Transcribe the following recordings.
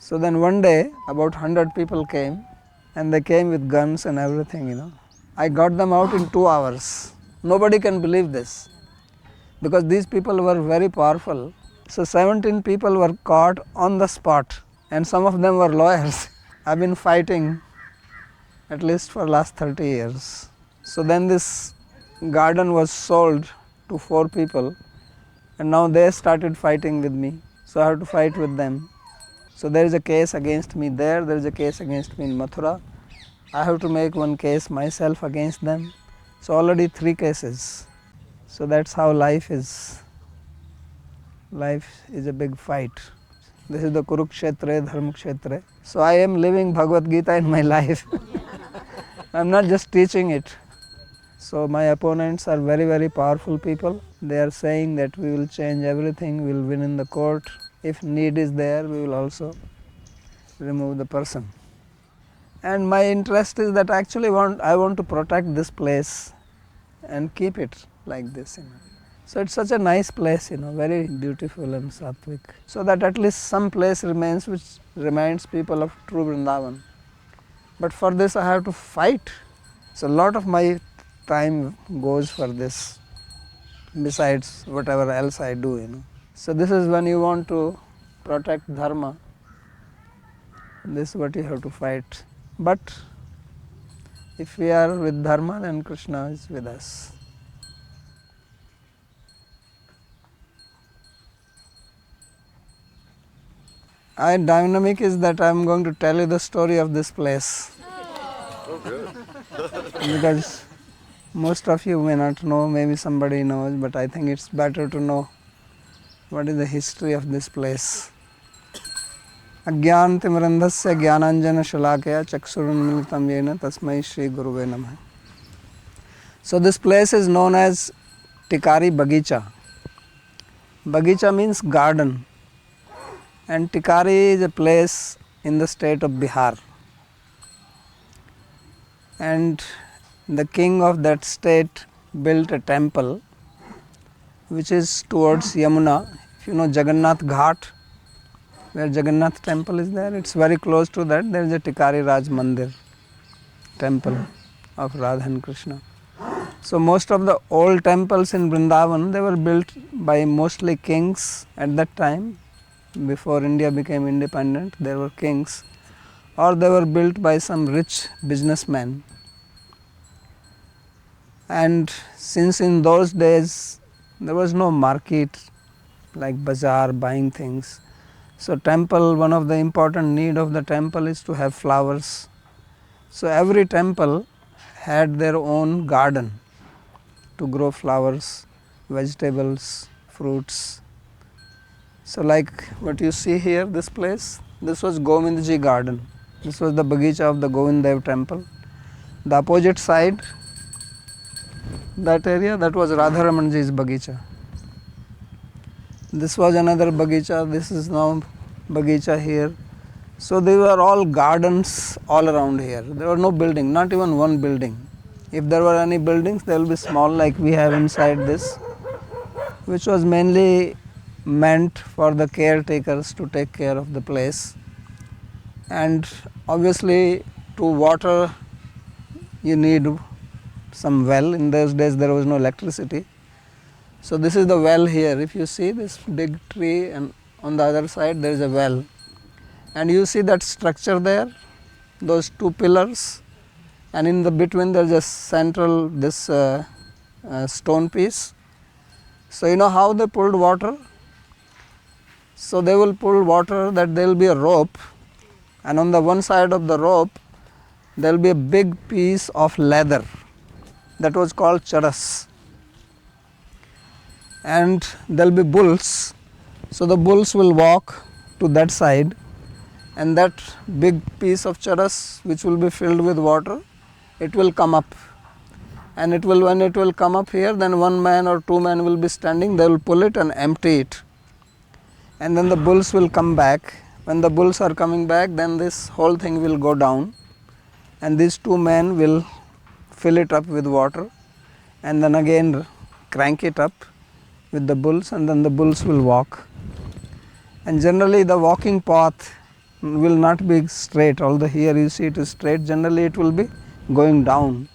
So then one day about 100 people came, and they came with guns and everything. I got them out in 2 hours. Nobody can believe this, because these people were very powerful. So 17 people were caught on the spot, and some of them were lawyers. I've been fighting at least for last 30 years. So then this garden was sold to 4 people, and now they started fighting with me. So I have to fight with them. So there is a case against me there is a case against me in Mathura. I have to make one case myself against them. So already 3 cases. So that's how life is. Life is a big fight. This is the Kurukshetra, Dharmakshetra. So I am living Bhagavad Gita in my life. I am not just teaching it. So my opponents are very, very powerful people. They are saying that we will change everything, we will win in the court. If need is there, we will also remove the person. And my interest is that actually I want to protect this place and keep it like this. So it's such a nice place, very beautiful and sattvic. So that at least some place remains which reminds people of true Vrindavan. But for this I have to fight. So a lot of my time goes for this, besides whatever else I do. So this is when you want to protect dharma. This is what you have to fight. But if we are with dharma, then Krishna is with us. Dynamic is that I am going to tell you the story of this place. Oh, good. Because most of you may not know, maybe somebody knows, but I think it's better to know what is the history of this place. Ajnanatimirandhasya jnananjana shalakaya chakshurunmilitam yena tasmai Shri Guruve Namah. So this place is known as Tikari Bagicha. Bagicha means garden, and Tikari is a place in the state of Bihar. And the king of that state built a temple which is towards Yamuna. If you know Jagannath Ghat, where Jagannath temple is there, it's very close to that. There is a Tikari Raja Mandir, temple of Radha and Krishna. So most of the old temples in Vrindavan, they were built by mostly kings at that time. Before India became independent, there were kings, or they were built by some rich businessmen. And since in those days there was no market like bazaar, buying things, so temple, one of the important need of the temple is to have flowers. So every temple had their own garden to grow flowers, vegetables, fruits. So like what you see here, this place, this was Govindji garden. This was the Bagicha of the Govind Dev temple. The opposite side, that area, that was Radharamanji's Bagicha. This was another Bagicha, this is now Bagicha here. So they were all gardens all around here. There were no building, not even one building. If there were any buildings, they will be small like we have inside this, which was mainly meant for the caretakers to take care of the place. And obviously to water you need some well. In those days there was no electricity. So this is the well here. If you see this big tree, and on the other side there is a well. And you see that structure there, those 2 pillars, and in the between there is a central stone piece. So you know how they pulled water? So they will pull water, that there will be a rope, and on the one side of the rope there will be a big piece of leather that was called charas. And there will be bulls. So the bulls will walk to that side, and that big piece of charas which will be filled with water, it will come up. And it will, when it will come up here, then 1 man or 2 men will be standing, they will pull it and empty it. And then the bulls will come back. When the bulls are coming back, then this whole thing will go down, and these 2 men will fill it up with water, and then again crank it up with the bulls, and then the bulls will walk. And generally the walking path will not be straight, although here you see it is straight, generally it will be going down,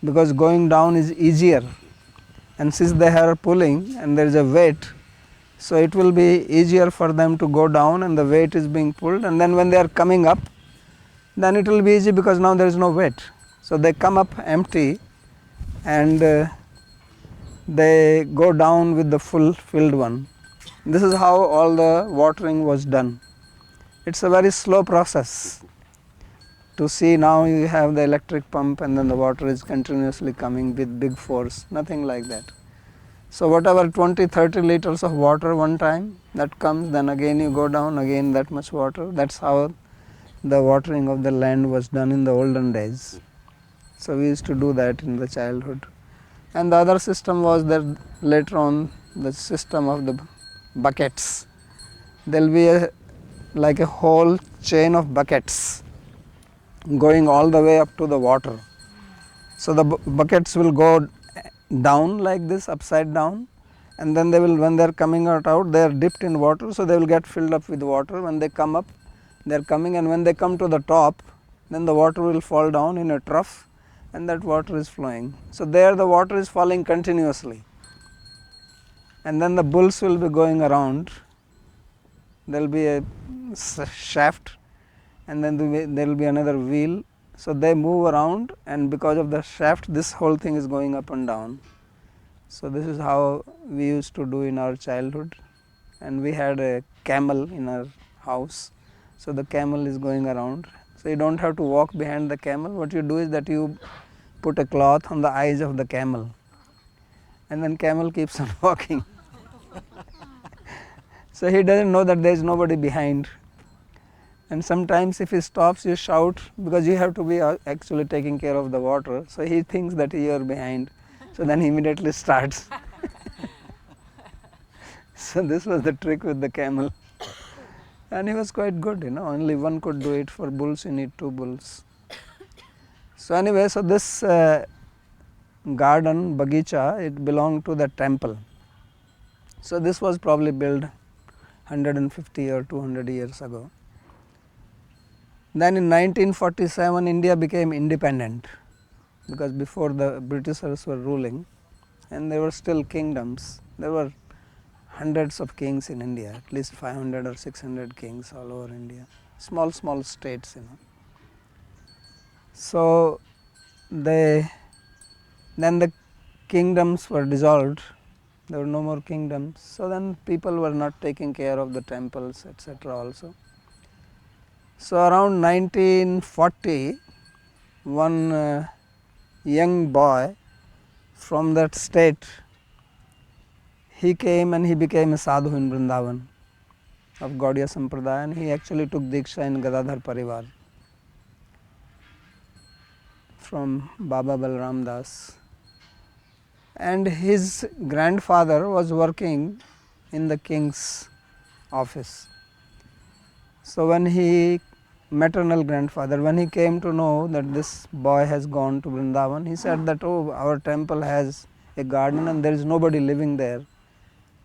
because going down is easier, and since they are pulling and there is a weight, so it will be easier for them to go down and the weight is being pulled, and then when they are coming up, then it will be easy because now there is no weight. So they come up empty and they go down with the full filled one. This is how all the watering was done. It's a very slow process to see. Now you have the electric pump and then the water is continuously coming with big force, nothing like that. So whatever 20-30 liters of water one time that comes, then again you go down, again that much water. That's how the watering of the land was done in the olden days. So we used to do that in the childhood. And the other system was that later on, the system of the buckets. There will be like a whole chain of buckets going all the way up to the water. So the buckets will go down like this, upside down, and then they will, when they are coming out, they are dipped in water, so they will get filled up with water. When they come up, they are coming, and when they come to the top, then the water will fall down in a trough and that water is flowing. So there the water is falling continuously, and then the bulls will be going around. There will be a shaft and then there will be another wheel. So they move around, and because of the shaft this whole thing is going up and down. So this is how we used to do in our childhood, and we had a camel in our house. So the camel is going around. So you don't have to walk behind the camel. What you do is that you put a cloth on the eyes of the camel, and then camel keeps on walking. So he doesn't know that there is nobody behind. And sometimes if he stops, you shout, because you have to be actually taking care of the water. So he thinks that you are behind. So then he immediately starts. So this was the trick with the camel. And he was quite good, only one could do it. For bulls you need 2 bulls. So anyway, so this garden, Bagicha, it belonged to the temple. So this was probably built 150 or 200 years ago. Then in 1947 India became independent, because before the Britishers were ruling and there were still kingdoms. There were hundreds of kings in India, at least 500 or 600 kings all over India, small states. So then the kingdoms were dissolved, there were no more kingdoms. So then people were not taking care of the temples, etc. also. So around 1940, one young boy from that state, he came and he became a sadhu in Vrindavan of Gaudiya Sampradaya, and he actually took Diksha in Gadadhar Parivar from Baba Balram Das. And his grandfather was working in the king's office. So when maternal grandfather, when he came to know that this boy has gone to Vrindavan, he said that, oh, our temple has a garden and there is nobody living there,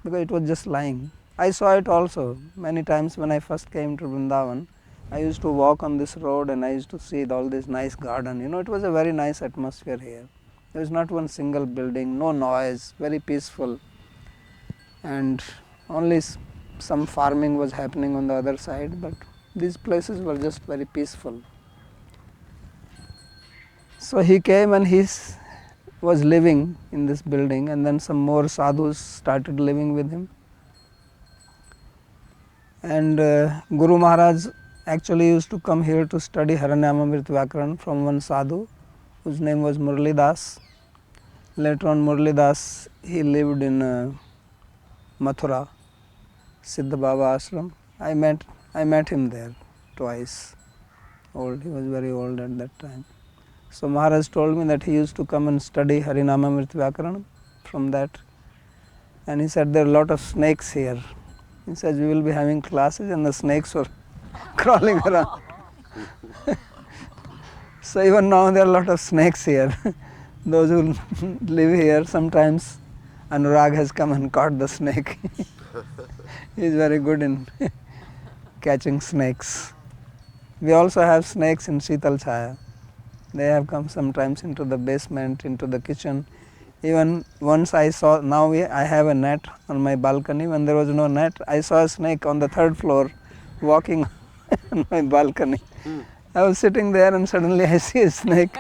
because it was just lying. I saw it also many times when I first came to Vrindavan. I used to walk on this road and I used to see all this nice garden. It was a very nice atmosphere here. There was not one single building, no noise, very peaceful, and only some farming was happening on the other side, but these places were just very peaceful. So he came and he was living in this building, and then some more sadhus started living with him. And Guru Maharaj actually used to come here to study Haranyamamrit Vyakaran from one sadhu whose name was Murli Das. Later on, Murli Das, he lived in Mathura, Siddha Baba Ashram. I met him there twice. Old, he was very old at that time. So Maharaj told me that he used to come and study Harinamamrit Vyakaranam from that. And he said there are a lot of snakes here. He says we will be having classes and the snakes were crawling around. So even now there are a lot of snakes here. Those who live here, sometimes Anurag has come and caught the snake. He is very good in catching snakes. We also have snakes in Sheetal Chaya. They have come sometimes into the basement, into the kitchen. Even once I saw, I have a net on my balcony. When there was no net, I saw a snake on the 3rd floor walking on my balcony. I was sitting there and suddenly I see a snake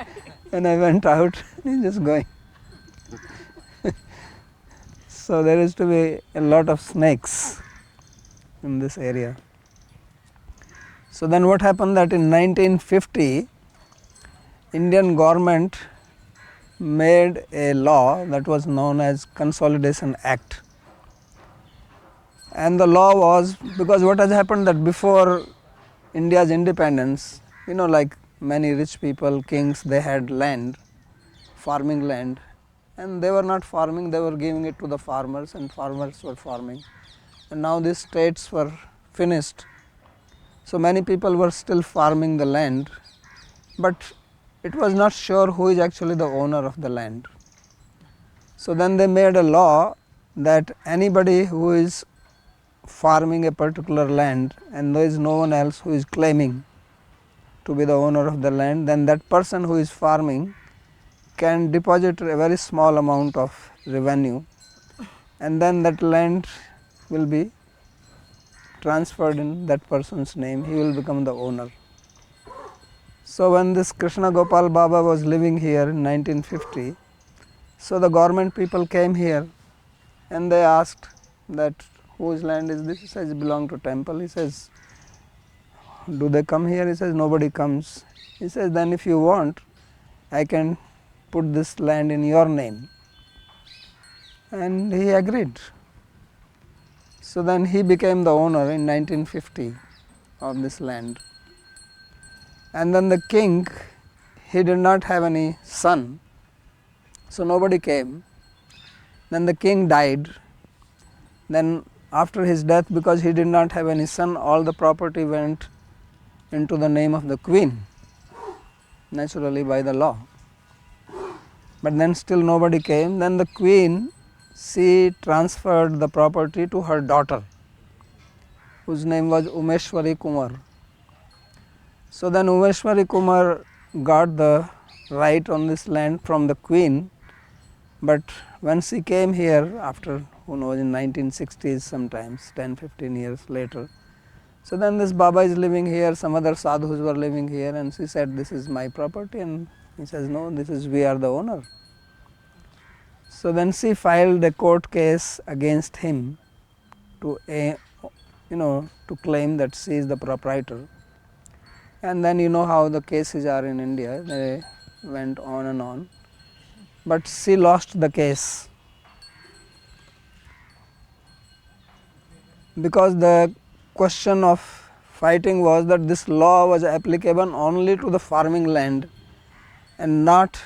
and I went out and he's just going. So there is to be a lot of snakes in this area. So then what happened that in 1950, Indian government made a law that was known as Consolidation Act. And the law was, because what has happened that before India's independence, like many rich people, kings, they had land, farming land, and they were not farming, they were giving it to the farmers and farmers were farming. And now these states were finished. So many people were still farming the land, but it was not sure who is actually the owner of the land. So then they made a law that anybody who is farming a particular land and there is no one else who is claiming to be the owner of the land, then that person who is farming can deposit a very small amount of revenue and then that land will be transferred in that person's name, he will become the owner. So when this Krishna Gopal Baba was living here in 1950, so the government people came here and they asked that whose land is this? He says, it belongs to temple. He says, do they come here? He says, nobody comes. He says, then if you want, I can put this land in your name. And he agreed. So then he became the owner in 1950 of this land. And then the king, he did not have any son, so nobody came. Then the king died. Then after his death, because he did not have any son, all the property went into the name of the queen, naturally by the law. But then still nobody came. Then the queen, she transferred the property to her daughter, whose name was Umeshwari Kumar. So then Umeshwari Kumar got the right on this land from the queen, but when she came here after, who knows, in 1960s sometimes, 10-15 years later, so then this Baba is living here, some other sadhus were living here, and she said, this is my property, and he says, no, we are the owner. So then she filed a court case against him to claim that she is the proprietor. And then you know how the cases are in India, they went on and on. But she lost the case because the question of fighting was that this law was applicable only to the farming land and not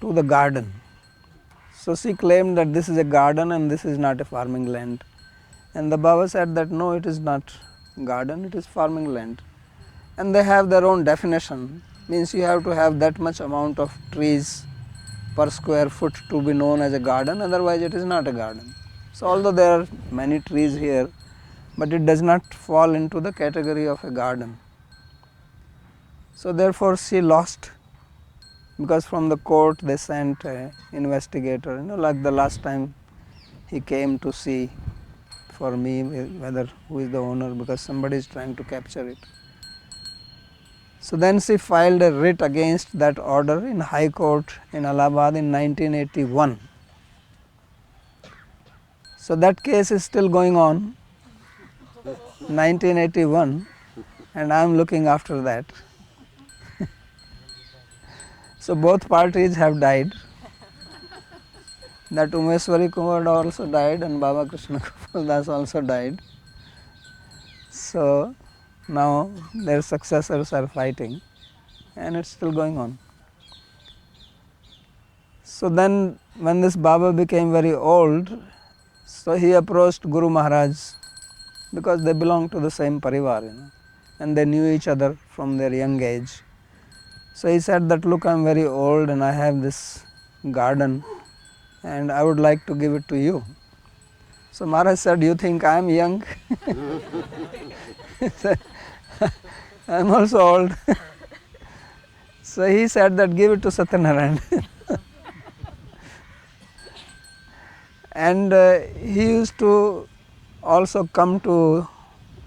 to the garden. So she claimed that this is a garden and this is not a farming land. And the Baba said that no, it is not garden, it is farming land. And they have their own definition, means you have to have that much amount of trees per square foot to be known as a garden, otherwise it is not a garden. So although there are many trees here, but it does not fall into the category of a garden. So therefore she lost, because from the court they sent an investigator, like the last time he came to see for me whether who is the owner, because somebody is trying to capture it. So then she filed a writ against that order in High Court in Allahabad in 1981. So that case is still going on, 1981, and I am looking after that. So both parties have died. That Umeshwari Kumar also died and Baba Krishna Gopal Das also died. So now their successors are fighting and it's still going on. So then when this Baba became very old, so he approached Guru Maharaj, because they belonged to the same parivar, and they knew each other from their young age. So he said that, look, I am very old and I have this garden and I would like to give it to you. So Maharaj said, you think I am young? I am also old. So he said that give it to Satyanarayana. And he used to also come to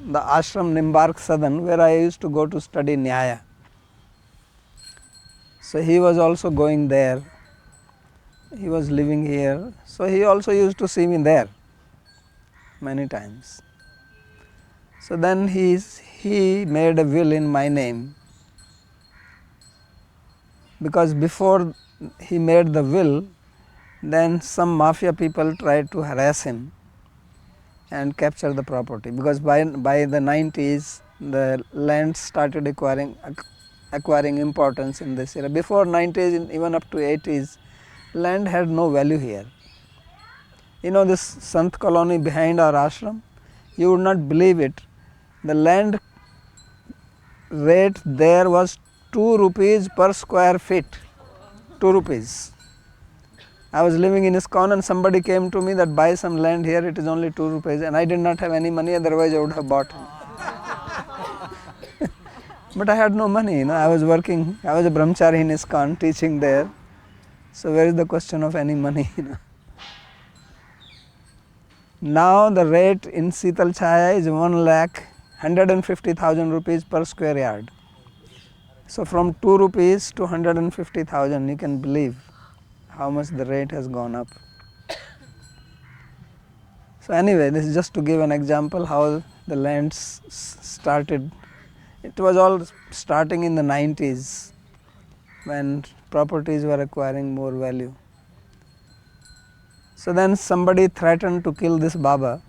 the ashram Nimbark Sadan, where I used to go to study Nyaya. So he was also going there. He was living here. So he also used to see me there many times. So then he made a will in my name, because before he made the will, then some mafia people tried to harass him and capture the property, because by the 90s the land started acquiring importance in this area. Before 90s, even up to 80s, land had no value here. You know this Sant colony behind our ashram, you would not believe it, the land rate there was 2 rupees per square feet. 2 rupees. I was living in ISKCON and somebody came to me that buy some land here, it is only 2 rupees, and I did not have any money, otherwise I would have bought. But I had no money, I was working, I was a brahmachari in ISKCON teaching there. So where is the question of any money? Now the rate in Sital Chaya is 1,150,000 rupees per square yard. So from 2 rupees to 150,000, you can believe how much the rate has gone up. So anyway, this is just to give an example how the lands started. It was all starting in the 90s when properties were acquiring more value. So then somebody threatened to kill this Baba,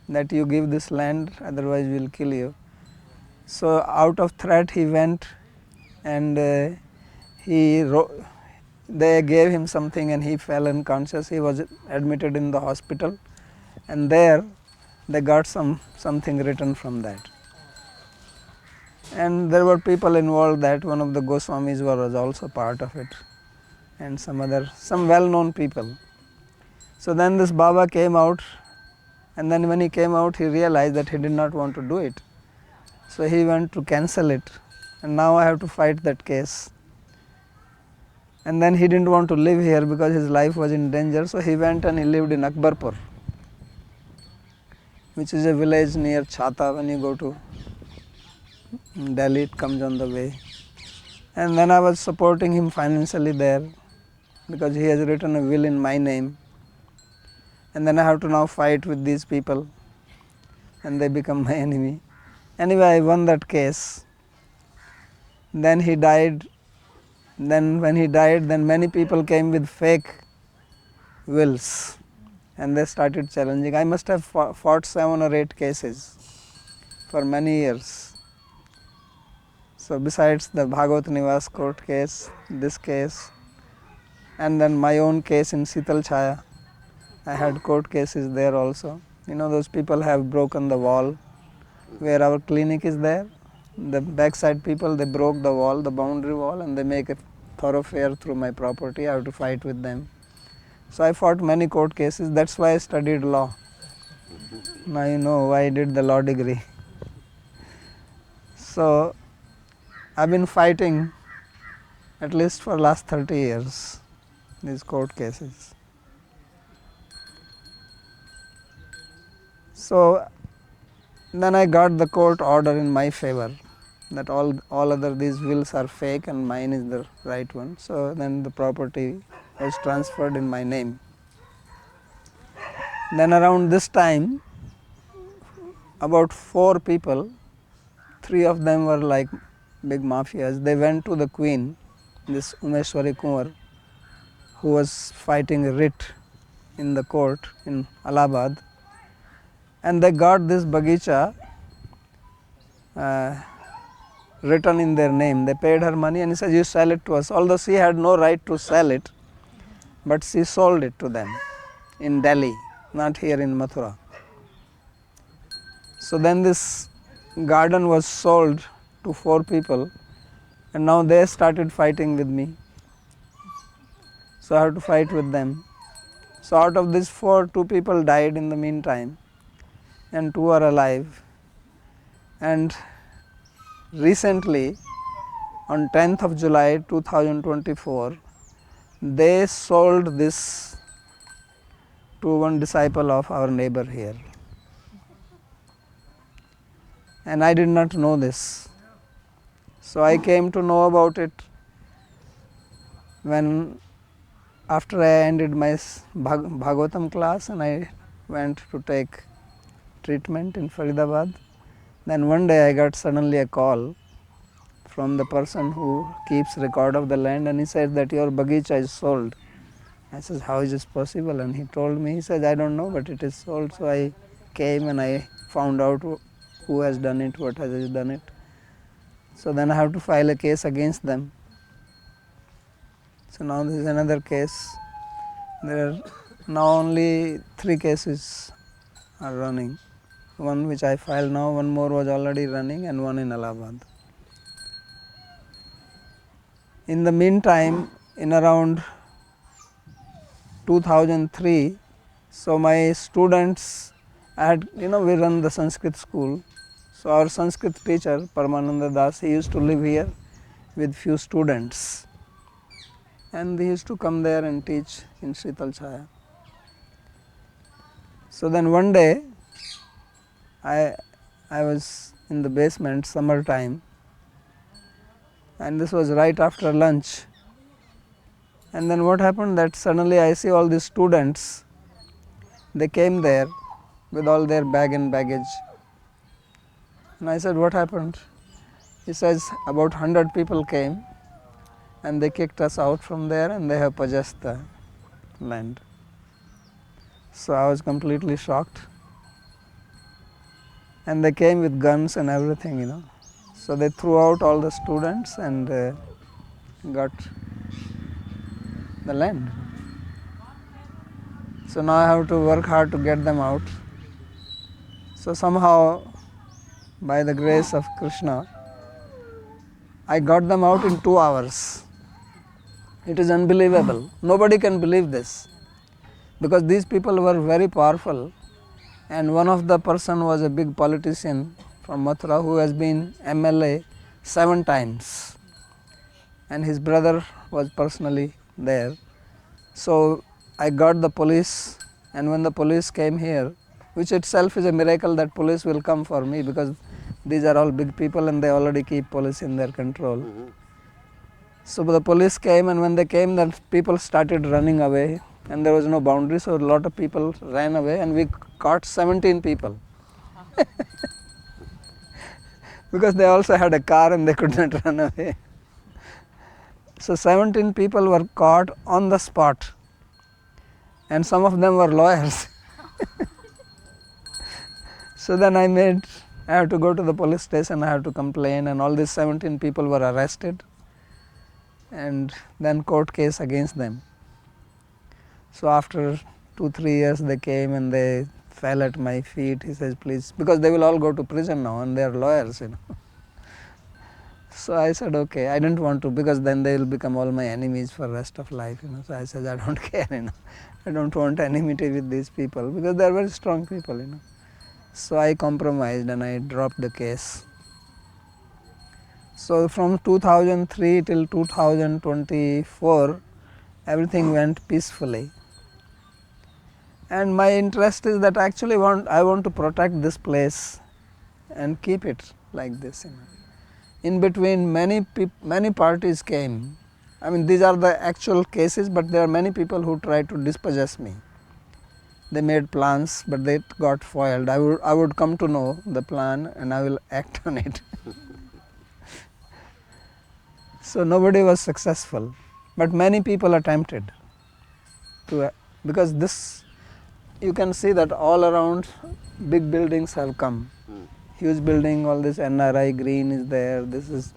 that you give this land, otherwise we will kill you. So out of threat he went and they gave him something and he fell unconscious. He was admitted in the hospital, and there they got something written from that. And there were people involved, that one of the Goswamis was also part of it, and some well-known people. So then this Baba came out, and then when he came out, he realized that he did not want to do it. So he went to cancel it, and now I have to fight that case. And then he didn't want to live here because his life was in danger, so he went and he lived in Akbarpur, which is a village near Chhata. When you go to Delhi, it comes on the way. And then I was supporting him financially there, because he has written a will in my name. And then I have to now fight with these people, and they become my enemy. Anyway, I won that case. Then he died. Then when he died, then many people came with fake wills, and they started challenging. I must have fought 7 or 8 cases for many years. So besides the Bhagavat Nivas court case, this case, and then my own case in Sital Chaya, I had court cases there also. Those people have broken the wall where our clinic is there. The backside people, they broke the wall, the boundary wall, and they make a thoroughfare through my property. I have to fight with them. So I fought many court cases. That's why I studied law. Now you know why I did the law degree. So I've been fighting at least for last 30 years, these court cases. So then I got the court order in my favor, that all other these wills are fake and mine is the right one. So then the property was transferred in my name. Then around this time, about 4 people, 3 of them were like big mafias. They went to the queen, this Umeshwari Kunwar, who was fighting a writ in the court in Allahabad, and they got this bagicha written in their name. They paid her money and he said, you sell it to us. Although she had no right to sell it, but she sold it to them in Delhi, not here in Mathura. So then this garden was sold to 4 people, and now they started fighting with me. So I had to fight with them. So out of these 4, 2 people died in the meantime, and 2 are alive. And recently on 10th of July 2024, they sold this to one disciple of our neighbor here. And I did not know this. So I came to know about it when after I ended my Bhagavatam class and I went to take treatment in Faridabad. Then one day I got suddenly a call from the person who keeps record of the land, and he said that your bagicha is sold. I said, how is this possible? And he told me, he said, I don't know, but it is sold. So I came and I found out who has done it, what has done it. So then I have to file a case against them. So now this is another case. There are now only 3 cases are running. One which I filed now, one more was already running, and one in Allahabad. In the meantime, in around 2003, so my students, we run the Sanskrit school. So our Sanskrit teacher, Premananda Das, he used to live here with few students. And they used to come there and teach in Shital Chaya. So then one day, I was in the basement, summer time, and this was right after lunch. And then what happened that suddenly I see all these students, they came there with all their bag and baggage. And I said, what happened? He says, about 100 people came and they kicked us out from there and they have possessed the land. So I was completely shocked. And they came with guns and everything, So they threw out all the students and got the land. So now I have to work hard to get them out. So somehow, by the grace of Krishna, I got them out in 2 hours. It is unbelievable. Nobody can believe this, because these people were very powerful, and one of the person was a big politician from Mathura who has been MLA 7 times, and his brother was personally there. So I got the police, and when the police came here, which itself is a miracle that police will come for me, because these are all big people and they already keep police in their control. So the police came, and when they came, the people started running away, and there was no boundary, so a lot of people ran away, and we caught 17 people. Because they also had a car and they could not run away. So 17 people were caught on the spot, and some of them were lawyers. So then I have to go to the police station, I have to complain, and all these 17 people were arrested, and then court case against them. So after 2-3 years they came and they fell at my feet. He says, please, because they will all go to prison now and they are lawyers, So I said, okay, I didn't want to, because then they will become all my enemies for rest of life, So I said, I don't care, I don't want enmity with these people, because they are very strong people, So I compromised and I dropped the case. So from 2003 till 2024, everything went peacefully. And my interest is that actually I want to protect this place and keep it like this. In between, many parties came. I mean, these are the actual cases, but there are many people who tried to dispossess me. They made plans, but they got foiled. I would come to know the plan and I will act on it. So nobody was successful, but many people attempted to, because this, you can see that all around big buildings have come. Huge building, all this NRI green is there, this is,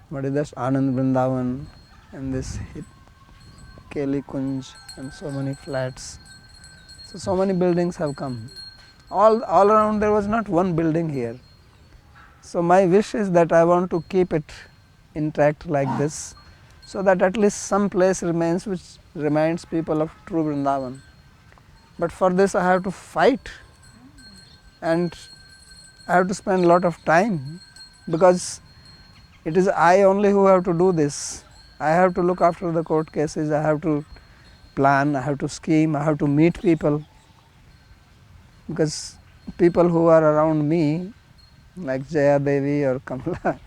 what is this, Anand Vrindavan, and this Keli Kunj, and so many flats. So many buildings have come. All around there was not one building here. So my wish is that I want to keep it intact like this, so that at least some place remains which reminds people of true Vrindavan. But for this I have to fight, and I have to spend a lot of time, because It is I only who have to do this. I have to look after the court cases, I have to plan, I have to scheme, I have to meet people, because people who are around me, like Jaya Devi or Kamala,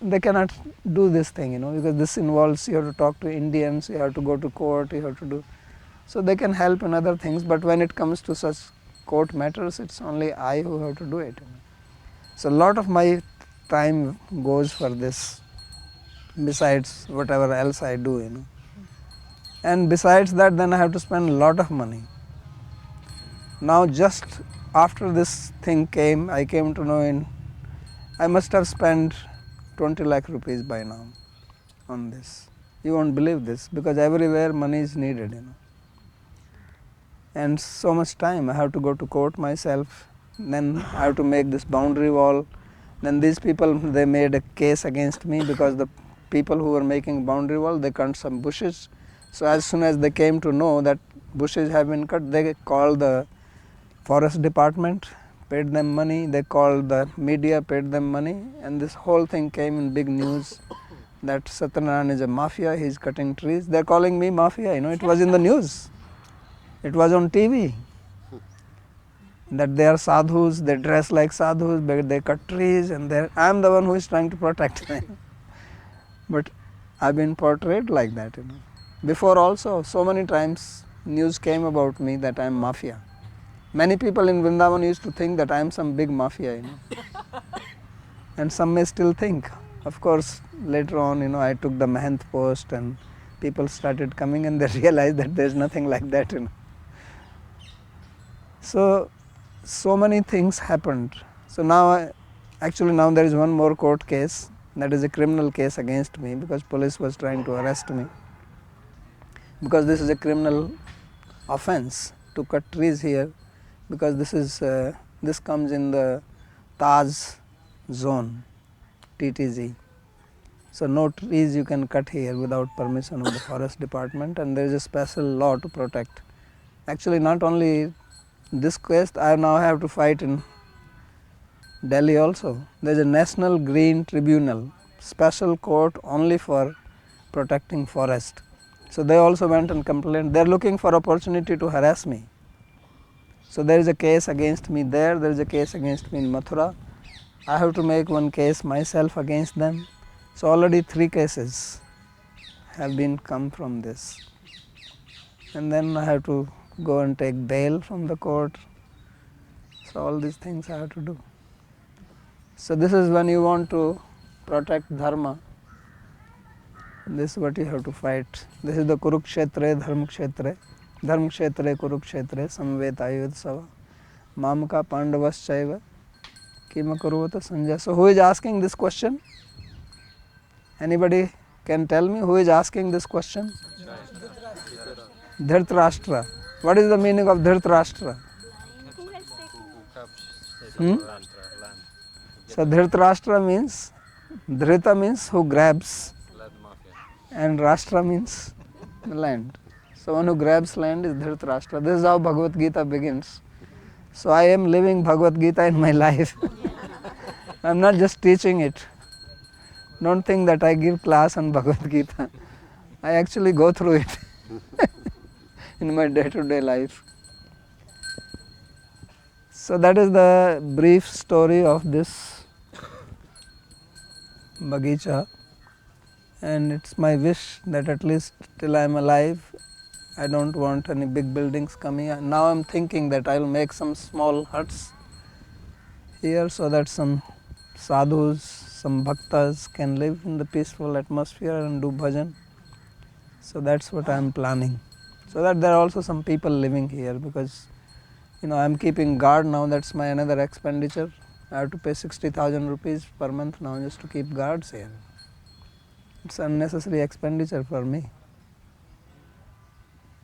they cannot do this thing, because this involves you have to talk to Indians, you have to go to court, you have to do. So they can help in other things, but when it comes to such court matters, it's only I who have to do it. So a lot of my time goes for this, besides whatever else I do. And besides that, then I have to spend a lot of money. Now just after this thing came, I came to know I must have spent 20 lakh rupees by now on this. You won't believe this, because everywhere money is needed. And so much time. I have to go to court myself, then I have to make this boundary wall. Then these people, they made a case against me because the people who were making boundary wall, they cut some bushes. So as soon as they came to know that bushes have been cut, they called the forest department, paid them money, they called the media, paid them money, and this whole thing came in big news that Satyanarayana is a mafia, he is cutting trees. They are calling me mafia, it was in the news. It was on TV that they are sadhus, they dress like sadhus, they cut trees, and I am the one who is trying to protect them. But I have been portrayed like that. Before also, so many times news came about me that I am mafia. Many people in Vrindavan used to think that I am some big mafia, and some may still think. Of course, later on, I took the Mahant post and people started coming and they realized that there is nothing like that. So many things happened. So now, actually now there is one more court case, that is a criminal case against me, because police was trying to arrest me. Because this is a criminal offense to cut trees here, because this comes in the Taj zone, TTZ. So no trees you can cut here without permission of the forest department, and there is a special law to protect. Actually, not only this case, I now have to fight in Delhi also. There is a National Green Tribunal, special court only for protecting forest. So they also went and complained. They are looking for opportunity to harass me. So there is a case against me there is a case against me in Mathura. I have to make one case myself against them. So already 3 cases have been come from this. And then I have to go and take bail from the court. So all these things I have to do. So this is when you want to protect dharma. This is what you have to fight. This is the Kurukshetre, Dharmakshetre. Dharmakshetre, Kurukshetre, Samvetayud Sava. Mamka Pandavaschaiva. Kimakurvata Sanjay. So who is asking this question? Anybody can tell me who is asking this question? Dhritarashtra. What is the meaning of Dhritarashtra? So Dhritarashtra means, Dhrita means who grabs, and Rashtra means land. So one who grabs land is Dhritarashtra. This is how Bhagavad Gita begins. So I am living Bhagavad Gita in my life. I am not just teaching it. Don't think that I give class on Bhagavad Gita. I actually go through it in my day-to-day life. So that is the brief story of this Bagicha, and it's my wish that at least till I am alive, I don't want any big buildings coming. Now I am thinking that I will make some small huts here so that some sadhus, some bhaktas can live in the peaceful atmosphere and do bhajan. So that's what I am planning. So that there are also some people living here, because I am keeping guard now. That's my another expenditure. I have to pay 60,000 rupees per month now just to keep guards here. It's unnecessary expenditure for me.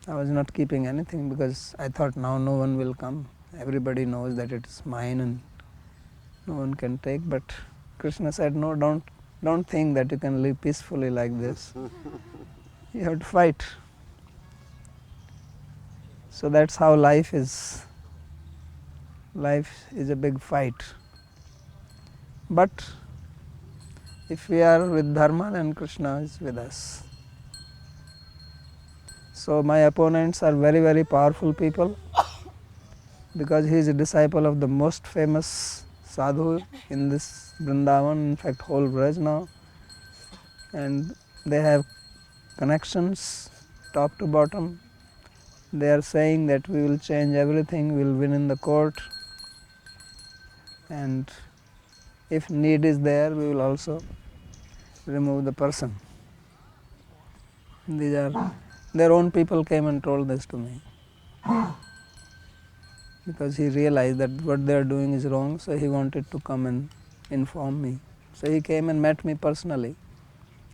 I was not keeping anything because I thought now no one will come. Everybody knows that it is mine and no one can take. But Krishna said, no, don't think that you can live peacefully like this. You have to fight. So that's how life is. Life is a big fight. But if we are with Dharma, then Krishna is with us. So my opponents are very, very powerful people, because he is a disciple of the most famous sadhu in this Vrindavan, in fact whole Braj now, and they have connections top to bottom. They are saying that we will change everything, we will win in the court, and if need is there, we will also remove the person. These are their own people came and told this to me, because he realized that what they are doing is wrong, so he wanted to come and inform me. So he came and met me personally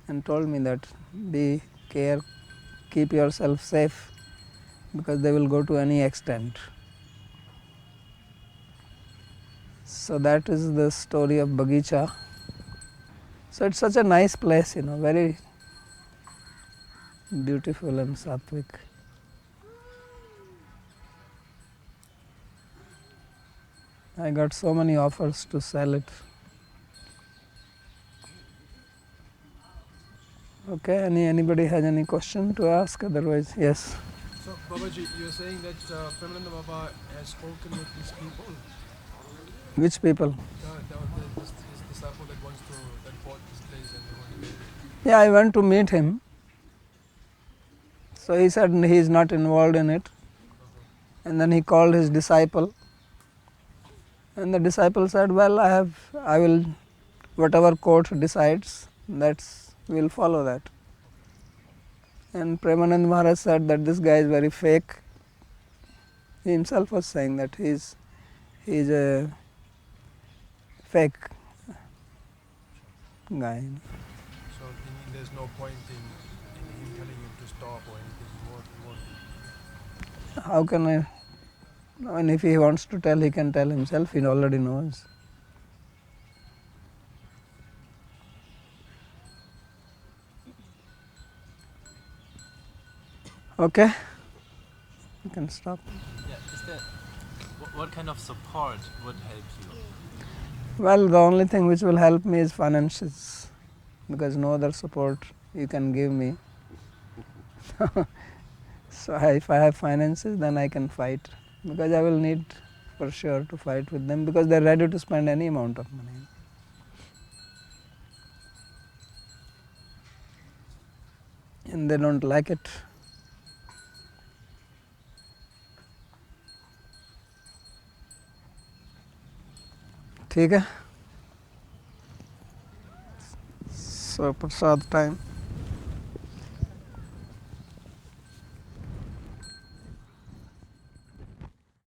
and told me that be care, keep yourself safe, because they will go to any extent. So that is the story of Bagicha. So it's such a nice place, very beautiful and sattvic. I got so many offers to sell it. Okay, anybody has any question to ask? Otherwise, yes. So, Babaji, you're saying that Premananda Baba has spoken with these people? Which people? This disciple that bought this place and they want to live it. Yeah, I went to meet him. So he said he is not involved in it. And then he called his disciple. And the disciple said, well, I will, whatever court decides, we'll follow that. And Premananda Maharaj said that this guy is very fake. He himself was saying that he is a fake guy. So there's no point in him telling him to stop or anything. He won't. How can I mean, if he wants to tell, he can tell himself. He already knows. Okay, you can stop. Yeah, what kind of support would help you? Well, the only thing which will help me is finances, because no other support you can give me. So if I have finances, then I can fight, because I will need for sure to fight with them, because they are ready to spend any amount of money. And they don't like it. ठीक है, so प्रसाद time.